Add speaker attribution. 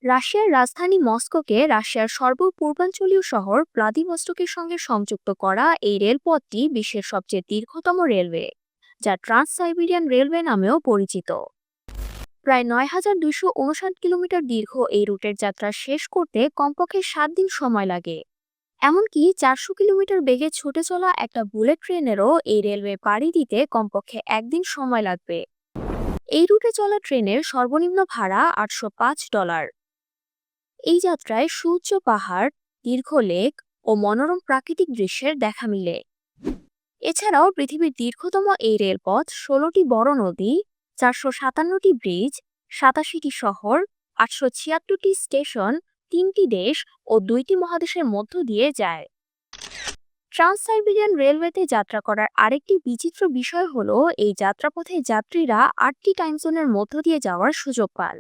Speaker 1: রাশিয়ার রাজধানী মস্কোকে রাশিয়ার সর্ব-পূর্বাঞ্চলীয় শহর ভ্লাদিভস্টকের সঙ্গে সংযুক্ত করা এই রেলপথটি বিশ্বের সবচেয়ে দীর্ঘতম রেলওয়ে, যা ট্রান্স সাইবেরিয়ান রেলওয়ে নামেও পরিচিত। প্রায় ৯,২৫৯ কিলোমিটার দীর্ঘ এই রুটের যাত্রা শেষ করতে কমপক্ষে ৭ দিন সময় লাগে। এমনকি ৪০০ কিলোমিটার বেগে ছুটে চলা একটা বুলেট ট্রেনেরও এই রেলওয়ে পাড়ি দিতে কমপক্ষে ১ দিন সময় লাগবে। এই রুটে চলা ট্রেনের সর্বনিম্ন ভাড়া $৮০৫। এই যাত্রায় সুউচ্চ পাহাড়, দীর্ঘ লেক ও মনোরম প্রাকৃতিক দৃশ্যের দেখা মিলে। এছাড়াও পৃথিবীর দীর্ঘতম এই রেলপথ ১৬টি বড় নদী, ৪৫৭টি ব্রিজ, ৮৭টি শহর, ৮৭৬টি স্টেশন, ৩টি দেশ ও ২টি মহাদেশের মধ্য দিয়ে যায়। ট্রান্স সাইবেরিয়ান রেলওয়েতে যাত্রা করার আরেকটি বিচিত্র বিষয় হলো এই যাত্রাপথে যাত্রীরা ৮টি টাইম জোনের মধ্য দিয়ে যাওয়ার সুযোগ পান।